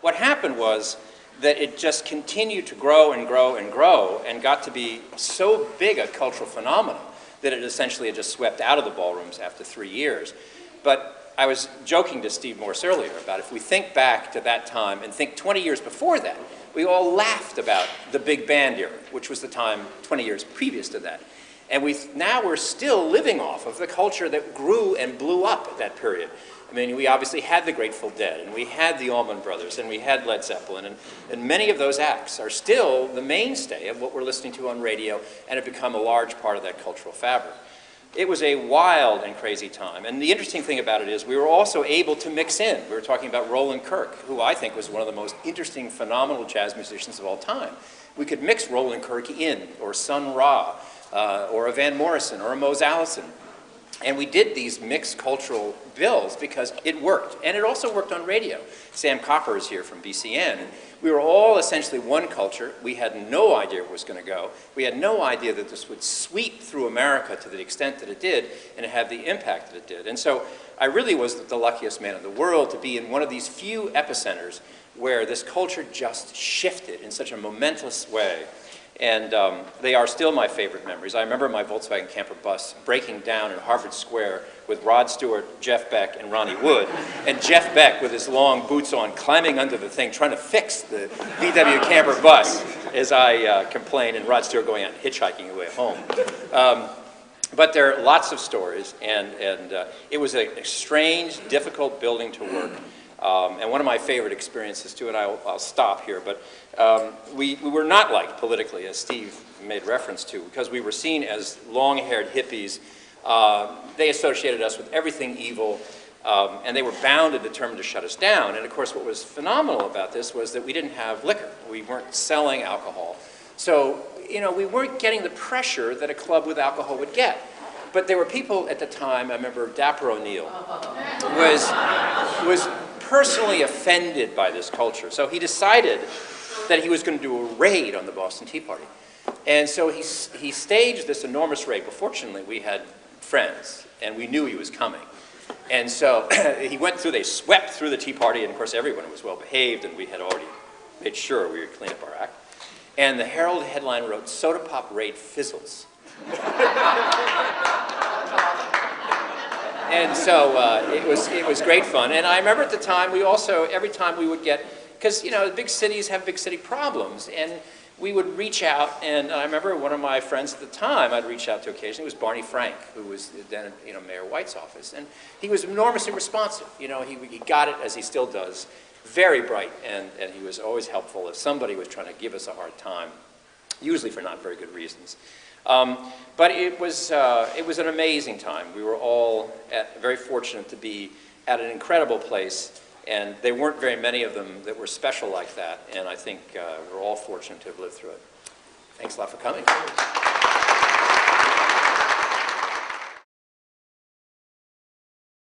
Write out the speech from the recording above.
What happened was that it just continued to grow and grow and grow and got to be so big a cultural phenomenon that it essentially had just swept out of the ballrooms after 3 years. But I was joking to Steve Morse earlier about if we think back to that time and think 20 years before that, we all laughed about the big band era, which was the time 20 years previous to that. And now we're still living off of the culture that grew and blew up at that period. I mean, we obviously had the Grateful Dead, and we had the Allman Brothers, and we had Led Zeppelin, and many of those acts are still the mainstay of what we're listening to on radio and have become a large part of that cultural fabric. It was a wild and crazy time, and the interesting thing about it is we were also able to mix in. We were talking about Roland Kirk, who I think was one of the most interesting, phenomenal jazz musicians of all time. We could mix Roland Kirk in, or Sun Ra, or a Van Morrison, or a Mose Allison. And we did these mixed cultural bills because it worked. And it also worked on radio. Sam Copper is here from BCN. We were all essentially one culture. We had no idea where it was going to go. We had no idea that this would sweep through America to the extent that it did and have the impact that it did. And so I really was the luckiest man in the world to be in one of these few epicenters where this culture just shifted in such a momentous way. And they are still my favorite memories. I remember my Volkswagen camper bus breaking down in Harvard Square with Rod Stewart, Jeff Beck, and Ronnie Wood. And Jeff Beck, with his long boots on, climbing under the thing, trying to fix the VW camper bus as I complained, and Rod Stewart going out hitchhiking away home. But there are lots of stories, and it was a strange, difficult building to work. And one of my favorite experiences too, and I'll stop here, but we were not liked politically, as Steve made reference to, because we were seen as long-haired hippies. They associated us with everything evil, and they were bound and determined to shut us down. And of course, what was phenomenal about this was that we didn't have liquor. We weren't selling alcohol. So, you know, we weren't getting the pressure that a club with alcohol would get. But there were people at the time, I remember Dapper O'Neill was personally offended by this culture. So he decided that he was going to do a raid on the Boston Tea Party. And so he staged this enormous raid. But fortunately, we had friends, and we knew he was coming. And so he went through, they swept through the Tea Party, and of course everyone was well behaved, and we had already made sure we would clean up our act. And the Herald headline wrote, "Soda Pop Raid Fizzles." And so it was great fun. And I remember at the time, we also, every time we would get, because, you know, big cities have big city problems, and we would reach out, and I remember one of my friends at the time I'd reach out to occasionally was Barney Frank, who was then, you know, Mayor White's office. And he was enormously responsive. You know, he got it, as he still does, very bright, and he was always helpful if somebody was trying to give us a hard time, usually for not very good reasons. But it was an amazing time. We were all very fortunate to be at an incredible place, and there weren't very many of them that were special like that, and I think we're all fortunate to have lived through it. Thanks a lot for coming.